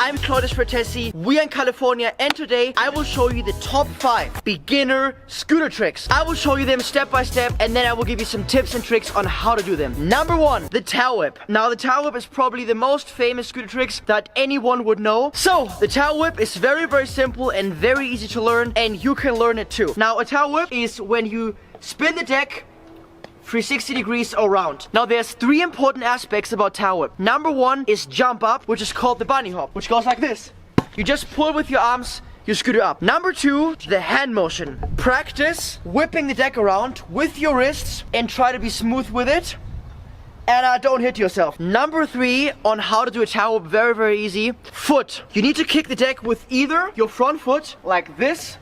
I'm Claudius Fratesi, we are in California, and today I will show you the top 5 beginner scooter tricks. I will show you them step by step, and then I will give you some tips and tricks on how to do them. Number 1, the tail whip. Now the tail whip is probably the most famous scooter tricks that anyone would know. So the tail whip is very simple and very easy to learn, and you can learn it too. Now a tail whip is when you spin the deck 360 degrees around. Now there's 3 important aspects about tail whip. Number 1 is jump up, which is called the bunny hop, which goes like this. You just pull with your arms your scooter up. Number 2, the hand motion. Practice whipping the deck around with your wrists and try to be smooth with it. And don't hit yourself. Number 3 on how to do a tail whip, very easy. Foot. You need to kick the deck with either your front foot like this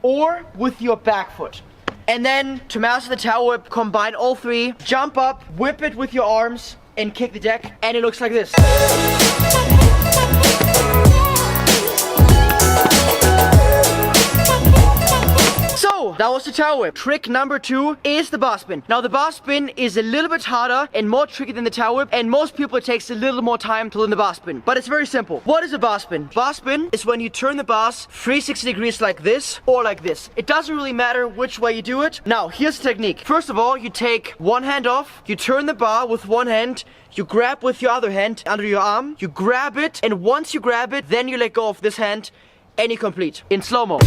or with your back foot. And then, to master the tail whip, combine all 3. Jump up, whip it with your arms, and kick the deck. And it looks like this. So, that was the tail whip. Trick number 2 is the bar spin. Now, the bar spin is a little bit harder and more tricky than the tail whip. And most people, it takes a little more time to learn the bar spin. But it's very simple. What is a bar spin? Bar spin is when you turn the bars 360 degrees like this or like this. It doesn't really matter which way you do it. Now, here's the technique. First of all, you take one hand off. You turn the bar with one hand. You grab with your other hand under your arm. You grab it. And once you grab it, then you let go of this hand. And you complete in slow-mo.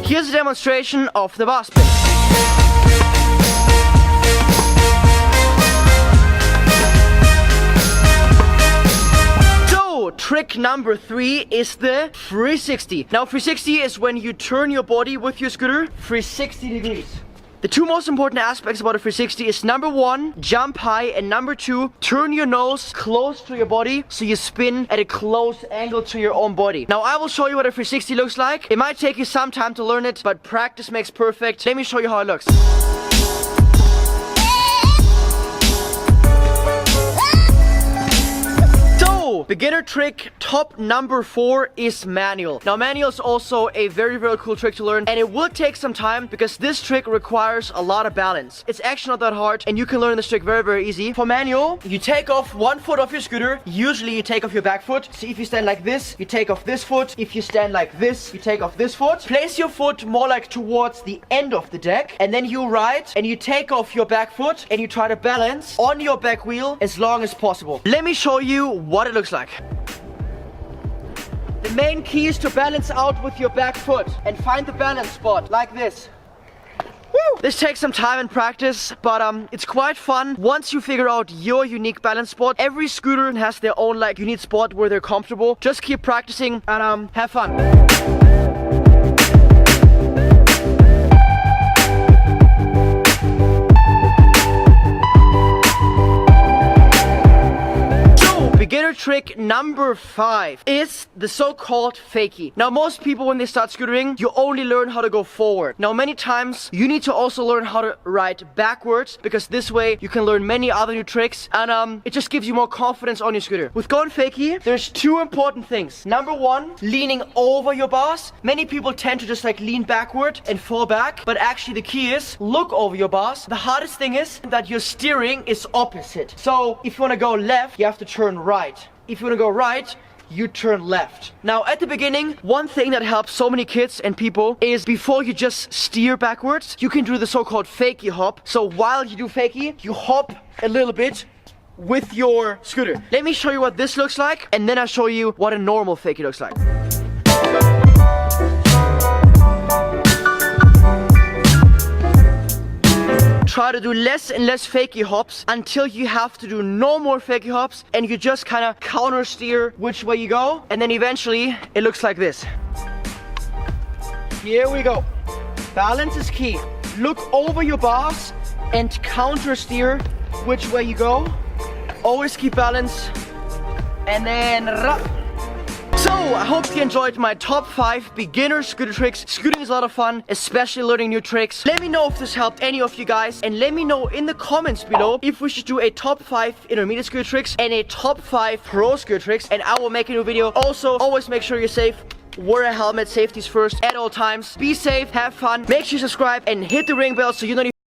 Here's a demonstration of the bar spin. So, trick number 3 is the 360. Now, 360 is when you turn your body with your scooter 360 degrees. The 2 most important aspects about a 360 is number 1, jump high, and number 2, turn your nose close to your body so you spin at a close angle to your own body. Now I will show you what a 360 looks like. It might take you some time to learn it, but practice makes perfect. Let me show you how it looks. Beginner trick top number 4 is manual. Now manual is also a very cool trick to learn, and it will take some time because this trick requires a lot of balance. It's actually not that hard, and you can learn this trick very easy. For manual, you take off one foot off your scooter. Usually you take off your back foot. So if you stand like this, you take off this foot. If you stand like this, you take off this foot. Place your foot more like towards the end of the deck, and then you ride and you take off your back foot and you try to balance on your back wheel as long as possible. Let me show you what it looks like. The main key is to balance out with your back foot and find the balance spot like this. Woo! This takes some time and practice, but it's quite fun once you figure out your unique balance spot. Every scooter has their own unique spot where they're comfortable. Just keep practicing and have fun. Beginner trick number 5 is the so-called fakie. Now most people when they start scootering, you only learn how to go forward. Now many times you need to also learn how to ride backwards, because this way you can learn many other new tricks, and it just gives you more confidence on your scooter. With going fakie, there's 2 important things. Number 1, leaning over your bars. Many people tend to just lean backward and fall back, but actually the key is look over your bars. The hardest thing is that your steering is opposite. So if you want to go left, you have to turn right. If you want to go right, you turn left. Now at the beginning, one thing that helps so many kids and people is before you just steer backwards, you can do the so-called fakie hop. So while you do fakie, you hop a little bit with your scooter. Let me show you what this looks like, and then I'll show you what a normal fakie looks like. Try to do less and less fakie hops until you have to do no more fakie hops, and you just kind of counter steer which way you go, and then eventually it looks like this. Here we go. Balance is key. Look over your bars and counter steer which way you go. Always keep balance, and then So, I hope you enjoyed my top 5 beginner scooter tricks. Scooting is a lot of fun, especially learning new tricks. Let me know if this helped any of you guys, and let me know in the comments below if we should do a top 5 intermediate scooter tricks and a top 5 pro scooter tricks, and I will make a new video. Also, always make sure you're safe. wear a helmet, safeties first at all times. Be safe, have fun, make sure you subscribe and hit the ring bell so you're notified